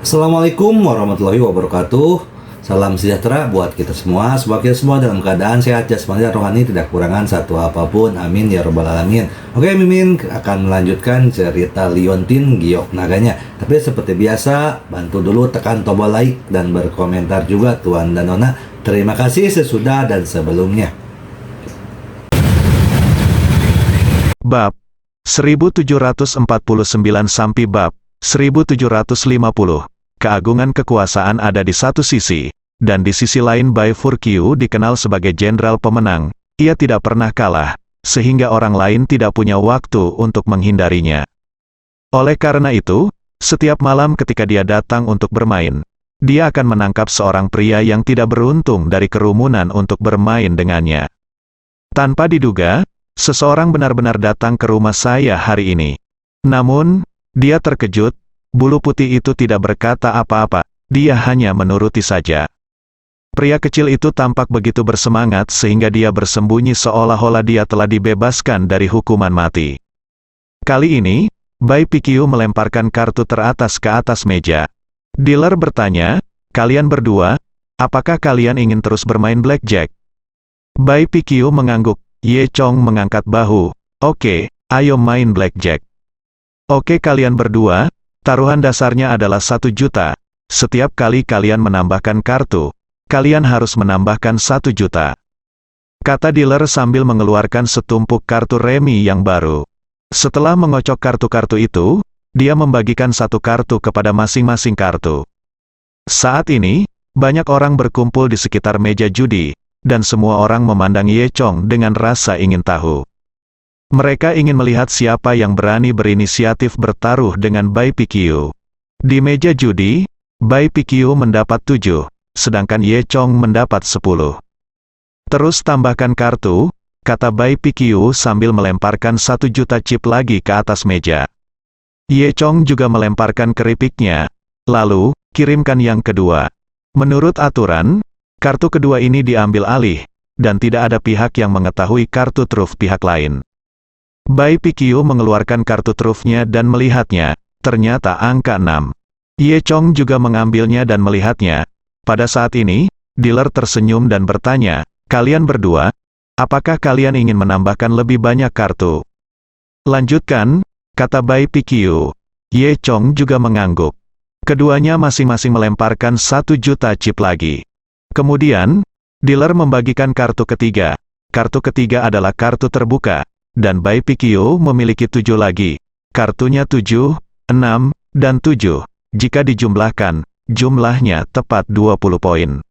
Assalamualaikum warahmatullahi wabarakatuh. Salam sejahtera buat kita semua. Semoga kita semua dalam keadaan sehat jasmani dan rohani, tidak kekurangan satu apapun. Amin ya robbal alamin. Oke, Mimin akan melanjutkan cerita Liontin Giok Naganya. Tapi seperti biasa, bantu dulu tekan tombol like dan berkomentar juga Tuan dan Nona. Terima kasih sesudah dan sebelumnya. Bab 1749 sampai bab 1750. Keagungan kekuasaan ada di satu sisi, dan di sisi lain Bai Furqiu dikenal sebagai jenderal pemenang. Ia tidak pernah kalah, sehingga orang lain tidak punya waktu untuk menghindarinya. Oleh karena itu, setiap malam ketika dia datang untuk bermain, dia akan menangkap seorang pria yang tidak beruntung dari kerumunan untuk bermain dengannya. Tanpa diduga, seseorang benar-benar datang ke rumah saya hari ini. Namun, dia terkejut. Bulu putih itu tidak berkata apa-apa, dia hanya menuruti saja. Pria kecil itu tampak begitu bersemangat sehingga dia bersembunyi seolah-olah dia telah dibebaskan dari hukuman mati. Kali ini, Bai Piqiu melemparkan kartu teratas ke atas meja. Dealer bertanya, "Kalian berdua, apakah kalian ingin terus bermain blackjack?" Bai Piqiu mengangguk. Ye Chong mengangkat bahu. "Oke, ayo main blackjack." "Oke, kalian berdua. Taruhan dasarnya adalah 1 juta. Setiap kali kalian menambahkan kartu, kalian harus menambahkan 1 juta. Kata dealer sambil mengeluarkan setumpuk kartu remi yang baru. Setelah mengocok kartu-kartu itu, dia membagikan 1 kartu kepada masing-masing kartu. Saat ini, banyak orang berkumpul di sekitar meja judi, dan semua orang memandang Ye Chong dengan rasa ingin tahu. Mereka ingin melihat siapa yang berani berinisiatif bertaruh dengan Bai Piqiu. Di meja judi, Bai Piqiu mendapat 7, sedangkan Ye Chong mendapat 10. "Terus tambahkan kartu," kata Bai Piqiu sambil melemparkan 1 juta chip lagi ke atas meja. Ye Chong juga melemparkan keripiknya. "Lalu, kirimkan yang kedua." Menurut aturan, kartu kedua ini diambil alih, dan tidak ada pihak yang mengetahui kartu truf pihak lain. Bai Piqiu mengeluarkan kartu trufnya dan melihatnya, ternyata angka 6. Ye Chong juga mengambilnya dan melihatnya. Pada saat ini, dealer tersenyum dan bertanya, "Kalian berdua, apakah kalian ingin menambahkan lebih banyak kartu?" "Lanjutkan," kata Bai Piqiu. Ye Chong juga mengangguk. Keduanya masing-masing melemparkan 1 juta chip lagi. Kemudian, dealer membagikan kartu ketiga. Kartu ketiga adalah kartu terbuka. Dan Bai Piqiu memiliki 7 lagi. Kartunya 7, 6, dan 7. Jika dijumlahkan, jumlahnya tepat 20 poin.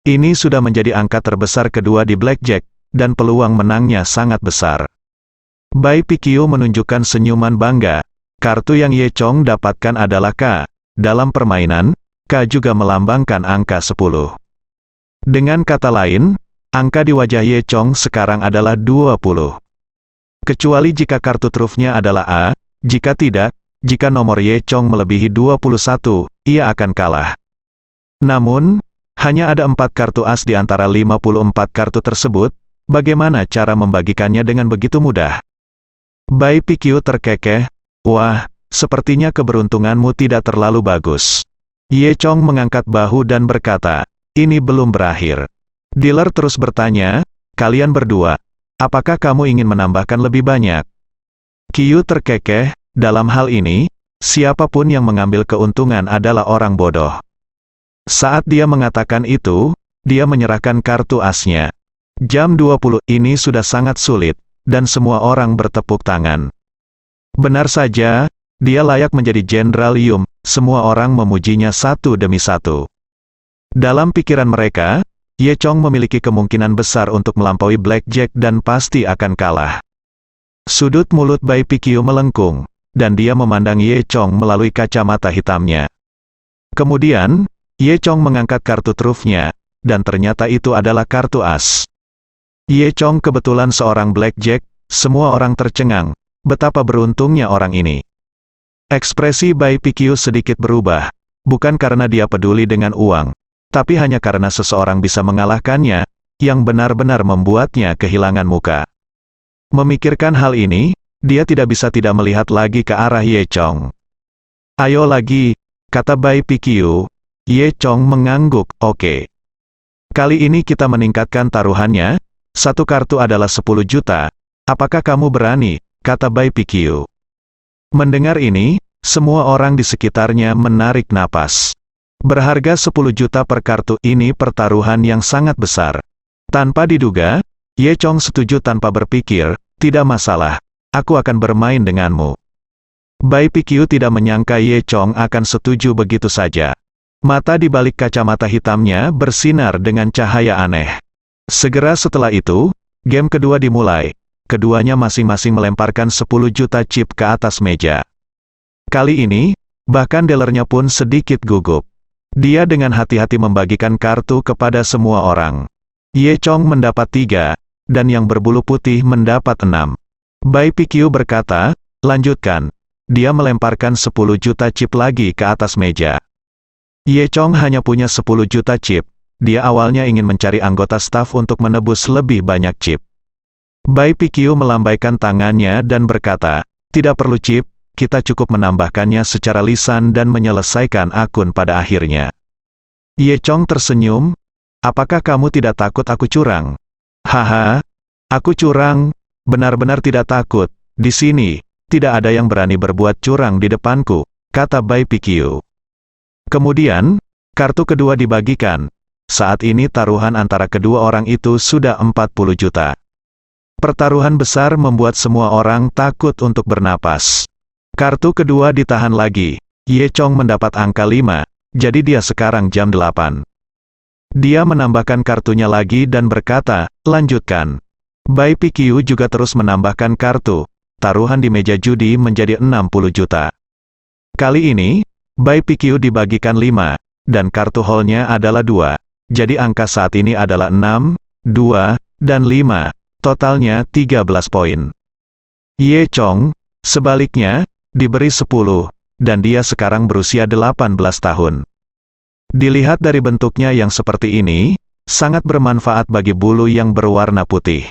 Ini sudah menjadi angka terbesar kedua di blackjack, dan peluang menangnya sangat besar. Bai Piqiu menunjukkan senyuman bangga. Kartu yang Ye Chong dapatkan adalah K. Dalam permainan, K juga melambangkan angka 10. Dengan kata lain, angka di wajah Ye Chong sekarang adalah 20. Kecuali jika kartu trufnya adalah A, jika tidak, jika nomor Ye Chong melebihi 21, ia akan kalah. Namun, hanya ada 4 kartu as di antara 54 kartu tersebut, bagaimana cara membagikannya dengan begitu mudah? Bai Piqiu terkekeh, "Wah, sepertinya keberuntunganmu tidak terlalu bagus." Ye Chong mengangkat bahu dan berkata, "Ini belum berakhir." Dealer terus bertanya, "Kalian berdua, apakah kamu ingin menambahkan lebih banyak?" Qiu terkekeh, dalam hal ini, siapapun yang mengambil keuntungan adalah orang bodoh. Saat dia mengatakan itu, dia menyerahkan kartu asnya. Jam 20 ini sudah sangat sulit, dan semua orang bertepuk tangan. Benar saja, dia layak menjadi Jenderal Yum, semua orang memujinya satu demi satu. Dalam pikiran mereka, Ye Chong memiliki kemungkinan besar untuk melampaui blackjack dan pasti akan kalah. Sudut mulut Bai Piqiu melengkung, dan dia memandang Ye Chong melalui kacamata hitamnya. Kemudian, Ye Chong mengangkat kartu trufnya, dan ternyata itu adalah kartu as. Ye Chong kebetulan seorang blackjack, semua orang tercengang, betapa beruntungnya orang ini. Ekspresi Bai Piqiu sedikit berubah, bukan karena dia peduli dengan uang, tapi hanya karena seseorang bisa mengalahkannya, yang benar-benar membuatnya kehilangan muka. Memikirkan hal ini, dia tidak bisa tidak melihat lagi ke arah Ye Chong. "Ayo lagi, kata Bai PQ. Ye Chong mengangguk, oke. Kali ini kita meningkatkan taruhannya, satu kartu adalah 10 juta. Apakah kamu berani? Kata Bai PQ. Mendengar ini, semua orang di sekitarnya menarik napas. Berharga 10 juta per kartu ini pertaruhan yang sangat besar. Tanpa diduga, Ye Chong setuju tanpa berpikir, tidak masalah, aku akan bermain denganmu. Bai PQ tidak menyangka Ye Chong akan setuju begitu saja. Mata di balik kacamata hitamnya bersinar dengan cahaya aneh. Segera setelah itu, game kedua dimulai. Keduanya masing-masing melemparkan 10 juta chip ke atas meja. Kali ini, bahkan dealernya pun sedikit gugup. Dia dengan hati-hati membagikan kartu kepada semua orang. Ye Chong mendapat 3, dan yang berbulu putih mendapat 6. Bai PQ berkata, lanjutkan. Dia melemparkan 10 juta chip lagi ke atas meja. Ye Chong hanya punya 10 juta chip. Dia awalnya ingin mencari anggota staf untuk menebus lebih banyak chip. Bai PQ melambaikan tangannya dan berkata, tidak perlu chip. Kita cukup menambahkannya secara lisan dan menyelesaikan akun pada akhirnya. Ye Chong tersenyum, apakah kamu tidak takut aku curang? Haha, aku curang, benar-benar tidak takut, di sini, tidak ada yang berani berbuat curang di depanku, kata Bai PQ. Kemudian, kartu kedua dibagikan. Saat ini taruhan antara kedua orang itu sudah 40 juta. Pertaruhan besar membuat semua orang takut untuk bernapas. Kartu kedua ditahan lagi. Ye Chong mendapat angka 5, jadi dia sekarang jam 8. Dia menambahkan kartunya lagi dan berkata, lanjutkan. Bai PQ juga terus menambahkan kartu. Taruhan di meja judi menjadi 60 juta. Kali ini, Bai PQ dibagikan 5, dan kartu hall-nya adalah 2. Jadi angka saat ini adalah 6, 2, dan 5. Totalnya 13 poin. Ye Chong, sebaliknya, diberi 10, dan dia sekarang berusia 18 tahun. Dilihat dari bentuknya yang seperti ini, sangat bermanfaat bagi bulu yang berwarna putih.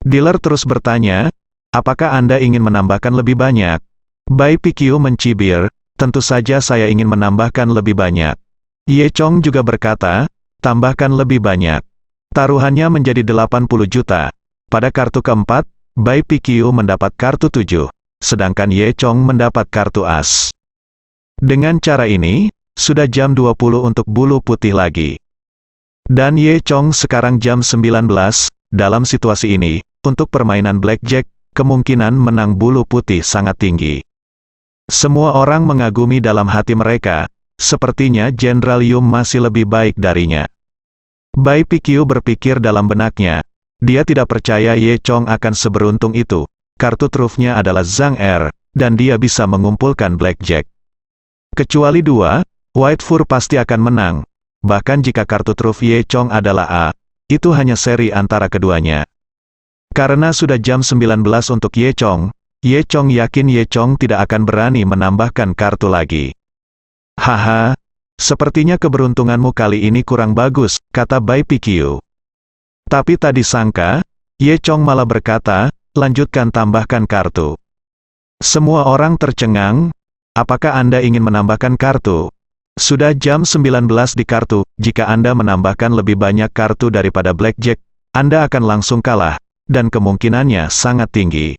Dealer terus bertanya, apakah Anda ingin menambahkan lebih banyak? Bai PQ mencibir, tentu saja saya ingin menambahkan lebih banyak. Ye Chong juga berkata, tambahkan lebih banyak. Taruhannya menjadi 80 juta. Pada kartu keempat, Bai PQ mendapat kartu 7. Sedangkan Ye Chong mendapat kartu as. Dengan cara ini, sudah jam 20 untuk bulu putih lagi. Dan Ye Chong sekarang jam 19, dalam situasi ini, untuk permainan blackjack, kemungkinan menang bulu putih sangat tinggi. Semua orang mengagumi dalam hati mereka, sepertinya Jenderal Yum masih lebih baik darinya. Bai PQ berpikir dalam benaknya, dia tidak percaya Ye Chong akan seberuntung itu. Kartu trufnya adalah Zhang Er, dan dia bisa mengumpulkan blackjack. Kecuali 2, White Fur pasti akan menang. Bahkan jika kartu truf Ye Chong adalah A, itu hanya seri antara keduanya. Karena sudah jam 19 untuk Ye Chong yakin Ye Chong tidak akan berani menambahkan kartu lagi. Haha, sepertinya keberuntunganmu kali ini kurang bagus, kata Bai PQ. Tapi tadi sangka, Ye Chong malah berkata, lanjutkan tambahkan kartu. Semua orang tercengang, apakah Anda ingin menambahkan kartu? Sudah jam 19 di kartu, jika Anda menambahkan lebih banyak kartu daripada blackjack, Anda akan langsung kalah, dan kemungkinannya sangat tinggi.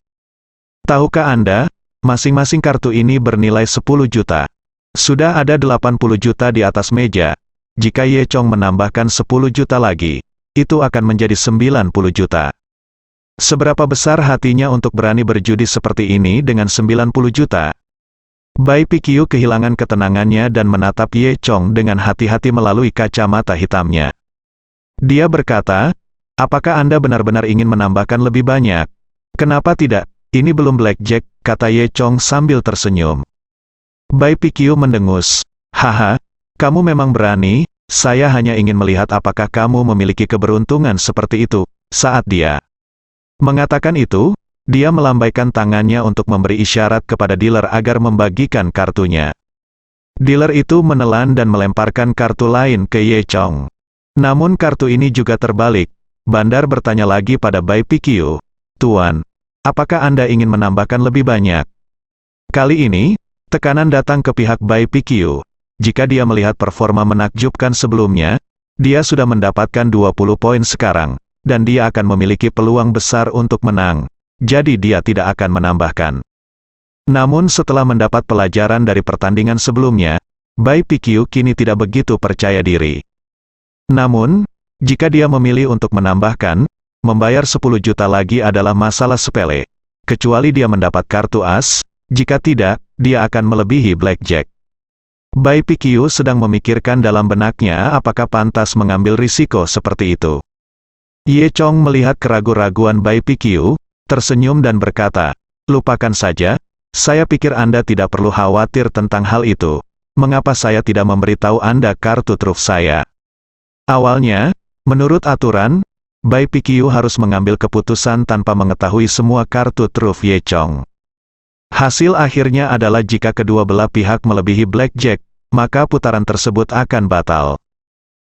Tahukah Anda, masing-masing kartu ini bernilai 10 juta. Sudah ada 80 juta di atas meja. Jika Ye Chong menambahkan 10 juta lagi, itu akan menjadi 90 juta. Seberapa besar hatinya untuk berani berjudi seperti ini dengan 90 juta? Bai PQ kehilangan ketenangannya dan menatap Ye Chong dengan hati-hati melalui kacamata hitamnya. Dia berkata, apakah Anda benar-benar ingin menambahkan lebih banyak? Kenapa tidak? Ini belum blackjack, kata Ye Chong sambil tersenyum. Bai PQ mendengus. Haha, kamu memang berani, saya hanya ingin melihat apakah kamu memiliki keberuntungan seperti itu. Saat dia mengatakan itu, dia melambaikan tangannya untuk memberi isyarat kepada dealer agar membagikan kartunya. Dealer itu menelan dan melemparkan kartu lain ke Ye Chong. Namun kartu ini juga terbalik. Bandar bertanya lagi pada Bai PQ, Tuan, apakah Anda ingin menambahkan lebih banyak? Kali ini, tekanan datang ke pihak Bai PQ. jika dia melihat performa menakjubkan sebelumnya, dia sudah mendapatkan 20 poin sekarang, dan dia akan memiliki peluang besar untuk menang. Jadi dia tidak akan menambahkan. Namun setelah mendapat pelajaran dari pertandingan sebelumnya, Bai PQ kini tidak begitu percaya diri. Namun, jika dia memilih untuk menambahkan, membayar 10 juta lagi adalah masalah sepele. Kecuali dia mendapat kartu as, jika tidak, dia akan melebihi blackjack. Bai PQ sedang memikirkan dalam benaknya apakah pantas mengambil risiko seperti itu. Ye Chong melihat keraguan-raguan Bai PQ, tersenyum dan berkata, "Lupakan saja, saya pikir Anda tidak perlu khawatir tentang hal itu. Mengapa saya tidak memberitahu Anda kartu truf saya?" Awalnya, menurut aturan, Bai PQ harus mengambil keputusan tanpa mengetahui semua kartu truf Ye Chong. Hasil akhirnya adalah jika kedua belah pihak melebihi blackjack, maka putaran tersebut akan batal.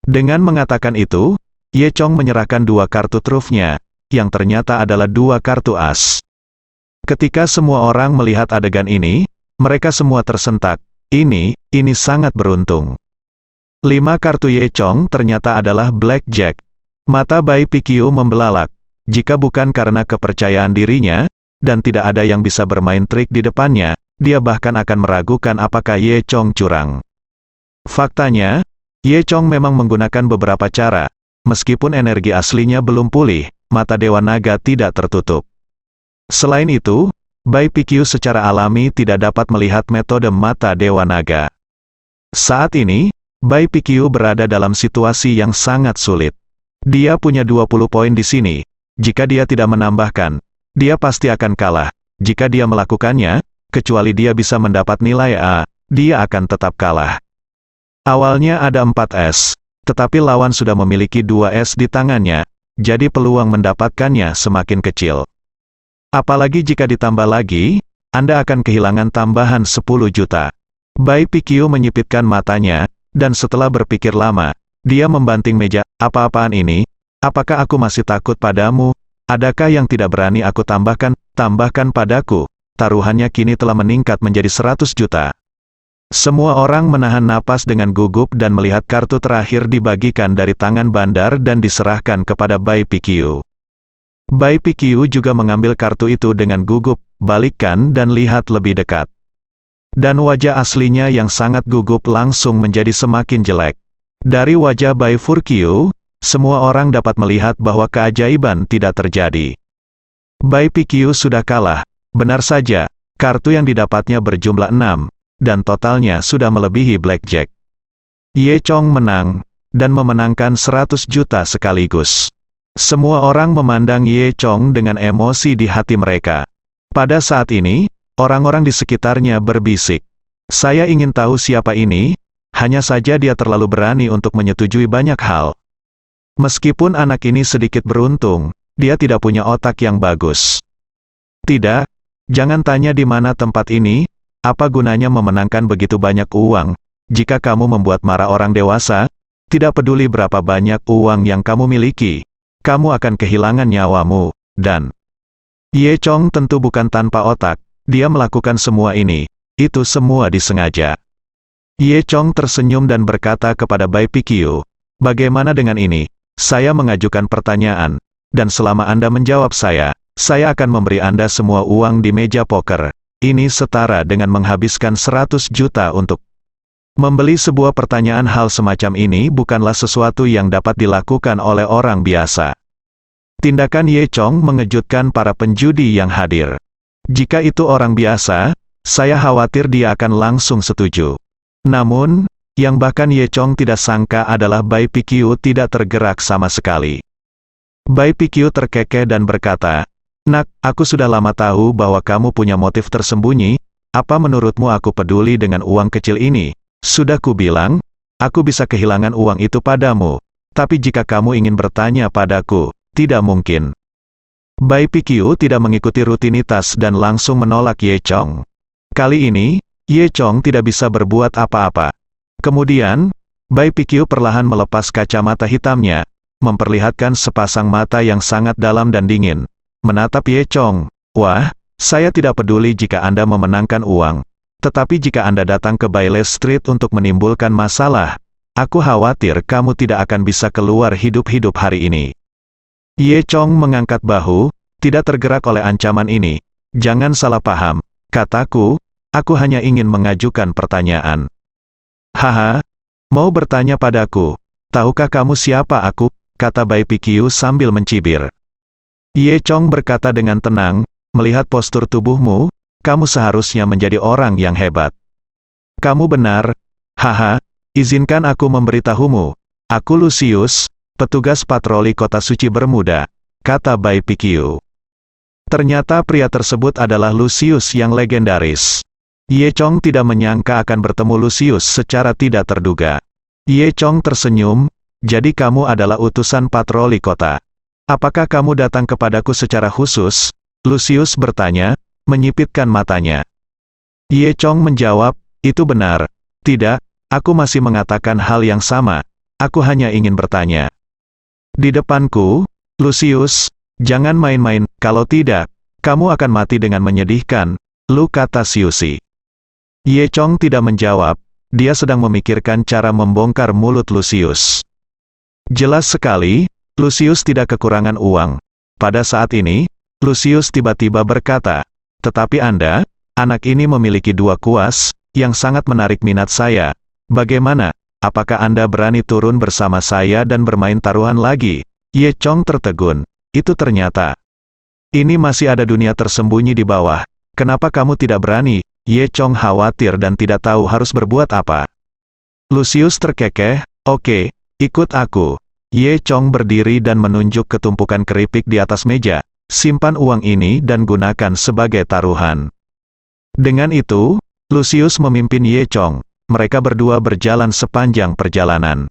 Dengan mengatakan itu, Ye Chong menyerahkan 2 kartu trufnya, yang ternyata adalah 2 kartu as. Ketika semua orang melihat adegan ini, mereka semua tersentak. Ini sangat beruntung. 5 kartu Ye Chong ternyata adalah blackjack. Mata Bai PQ membelalak. Jika bukan karena kepercayaan dirinya, dan tidak ada yang bisa bermain trik di depannya, dia bahkan akan meragukan apakah Ye Chong curang. Faktanya, Ye Chong memang menggunakan beberapa cara. Meskipun energi aslinya belum pulih, mata Dewa Naga tidak tertutup. Selain itu, Bai PQ secara alami tidak dapat melihat metode mata Dewa Naga. Saat ini, Bai PQ berada dalam situasi yang sangat sulit. Dia punya 20 poin di sini. Jika dia tidak menambahkan, dia pasti akan kalah. Jika dia melakukannya, kecuali dia bisa mendapat nilai A, dia akan tetap kalah. Awalnya ada 4 S, tetapi lawan sudah memiliki 2 S di tangannya, jadi peluang mendapatkannya semakin kecil. Apalagi jika ditambah lagi, Anda akan kehilangan tambahan 10 juta. Bai PQ menyipitkan matanya, dan setelah berpikir lama, dia membanting meja. "Apa-apaan ini? Apakah aku masih takut padamu? Adakah yang tidak berani aku tambahkan? Tambahkan padaku." Taruhannya kini telah meningkat menjadi 100 juta. Semua orang menahan napas dengan gugup dan melihat kartu terakhir dibagikan dari tangan Bandar dan diserahkan kepada Bai PQ. Bai PQ juga mengambil kartu itu dengan gugup, balikkan dan lihat lebih dekat. Dan wajah aslinya yang sangat gugup langsung menjadi semakin jelek. Dari wajah Bai PQ, semua orang dapat melihat bahwa keajaiban tidak terjadi. Bai PQ sudah kalah. Benar saja, kartu yang didapatnya berjumlah 6, dan totalnya sudah melebihi blackjack. Ye Chong menang, dan memenangkan 100 juta sekaligus. Semua orang memandang Ye Chong dengan emosi di hati mereka. Pada saat ini, orang-orang di sekitarnya berbisik. "Saya ingin tahu siapa ini, hanya saja dia terlalu berani untuk menyetujui banyak hal. Meskipun anak ini sedikit beruntung, dia tidak punya otak yang bagus." "Tidak, jangan tanya di mana tempat ini, apa gunanya memenangkan begitu banyak uang, jika kamu membuat marah orang dewasa, tidak peduli berapa banyak uang yang kamu miliki, kamu akan kehilangan nyawamu, dan..." Ye Chong tentu bukan tanpa otak, dia melakukan semua ini, itu semua disengaja. Ye Chong tersenyum dan berkata kepada Bai PQ, "Bagaimana dengan ini? Saya mengajukan pertanyaan, dan selama Anda menjawab saya akan memberi Anda semua uang di meja poker. Ini setara dengan menghabiskan 100 juta untuk..." Membeli sebuah pertanyaan. Hal semacam ini bukanlah sesuatu yang dapat dilakukan oleh orang biasa. Tindakan Ye Chong mengejutkan para penjudi yang hadir. Jika itu orang biasa, saya khawatir dia akan langsung setuju. Namun, yang bahkan Ye Chong tidak sangka adalah Bai PQ tidak tergerak sama sekali. Bai PQ terkekeh dan berkata, "Nak, aku sudah lama tahu bahwa kamu punya motif tersembunyi. Apa menurutmu aku peduli dengan uang kecil ini? Sudah kubilang, aku bisa kehilangan uang itu padamu. Tapi jika kamu ingin bertanya padaku, tidak mungkin." Bai PQ tidak mengikuti rutinitas dan langsung menolak Ye Chong. Kali ini, Ye Chong tidak bisa berbuat apa-apa. Kemudian, Bai PQ perlahan melepas kacamata hitamnya, memperlihatkan sepasang mata yang sangat dalam dan dingin. Menatap Ye Chong. "Wah, saya tidak peduli jika Anda memenangkan uang. Tetapi jika Anda datang ke Bailey Street untuk menimbulkan masalah, aku khawatir kamu tidak akan bisa keluar hidup-hidup hari ini. Ye Chong mengangkat bahu, tidak tergerak oleh ancaman ini. Jangan salah paham, kataku, aku hanya ingin mengajukan pertanyaan. Haha, mau bertanya padaku, tahukah kamu siapa aku? Kata Bai Pikyu sambil mencibir. Ye Chong berkata dengan tenang, melihat postur tubuhmu, kamu seharusnya menjadi orang yang hebat. Kamu benar, haha, izinkan aku memberitahumu, aku Lucius, petugas patroli kota suci Bermuda, kata Bai Pikyu. Ternyata pria tersebut adalah Lucius yang legendaris. Ye Chong tidak menyangka akan bertemu Lucius secara tidak terduga. Ye Chong tersenyum, jadi kamu adalah utusan patroli kota. Apakah kamu datang kepadaku secara khusus? Lucius bertanya, menyipitkan matanya. Ye Chong menjawab, itu benar. Tidak, aku masih mengatakan hal yang sama. Aku hanya ingin bertanya. Di depanku, Lucius, jangan main-main, kalau tidak, kamu akan mati dengan menyedihkan, Lu kata Siusi. Ye Chong tidak menjawab, dia sedang memikirkan cara membongkar mulut Lucius. Jelas sekali, Lucius tidak kekurangan uang. Pada saat ini, Lucius tiba-tiba berkata, tetapi Anda, anak ini memiliki dua kuas, yang sangat menarik minat saya. Bagaimana? Apakah Anda berani turun bersama saya dan bermain taruhan lagi? Ye Chong tertegun. Itu ternyata. Ini masih ada dunia tersembunyi di bawah. Kenapa kamu tidak berani? Ye Chong khawatir dan tidak tahu harus berbuat apa. Lucius terkekeh, oke, ikut aku. Ye Chong berdiri dan menunjuk ke tumpukan keripik di atas meja. Simpan uang ini dan gunakan sebagai taruhan. Dengan itu, Lucius memimpin Ye Chong. Mereka berdua berjalan sepanjang perjalanan.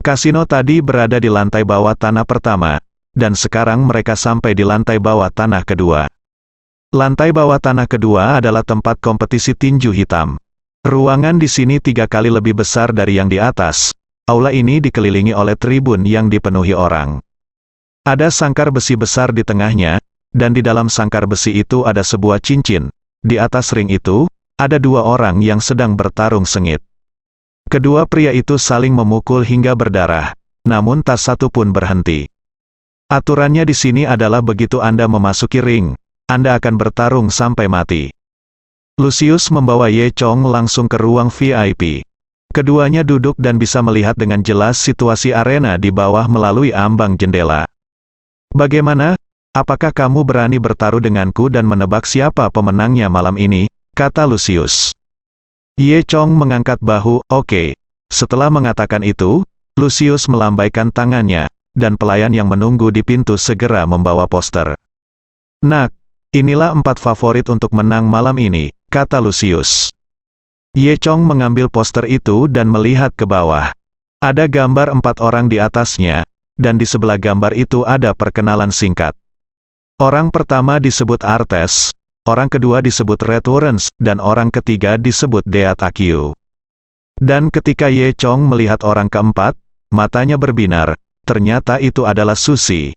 Kasino tadi berada di lantai bawah tanah pertama, dan sekarang mereka sampai di lantai bawah tanah kedua. Lantai bawah tanah kedua adalah tempat kompetisi tinju hitam. Ruangan di sini 3 kali lebih besar dari yang di atas. Aula ini dikelilingi oleh tribun yang dipenuhi orang. Ada sangkar besi besar di tengahnya, dan di dalam sangkar besi itu ada sebuah cincin. Di atas ring itu, ada 2 orang yang sedang bertarung sengit. Kedua pria itu saling memukul hingga berdarah, namun tak satu pun berhenti. Aturannya di sini adalah begitu Anda memasuki ring, Anda akan bertarung sampai mati. Lucius membawa Ye Chong langsung ke ruang VIP. Keduanya duduk dan bisa melihat dengan jelas situasi arena di bawah melalui ambang jendela. Bagaimana? Apakah kamu berani bertaruh denganku dan menebak siapa pemenangnya malam ini? Kata Lucius. Ye Chong mengangkat bahu, oke. Setelah mengatakan itu, Lucius melambaikan tangannya, dan pelayan yang menunggu di pintu segera membawa poster. Nak, inilah 4 favorit untuk menang malam ini, kata Lucius. Ye Chong mengambil poster itu dan melihat ke bawah. Ada gambar 4 orang di atasnya, dan di sebelah gambar itu ada perkenalan singkat. Orang pertama disebut Artes, orang kedua disebut Red Warrens, dan orang ketiga disebut Dea Takyu. Dan ketika Ye Chong melihat orang keempat, matanya berbinar, ternyata itu adalah Susi.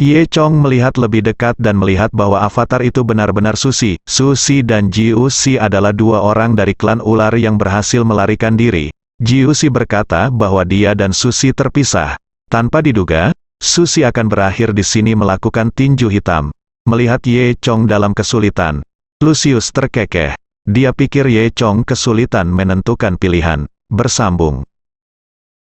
Ye Chong melihat lebih dekat dan melihat bahwa avatar itu benar-benar Susi. Susi dan Jiusi adalah 2 orang dari klan ular yang berhasil melarikan diri. Jiusi berkata bahwa dia dan Susi terpisah. Tanpa diduga, Susi akan berakhir di sini melakukan tinju hitam. Melihat Ye Chong dalam kesulitan, Lucius terkekeh. Dia pikir Ye Chong kesulitan menentukan pilihan. Bersambung.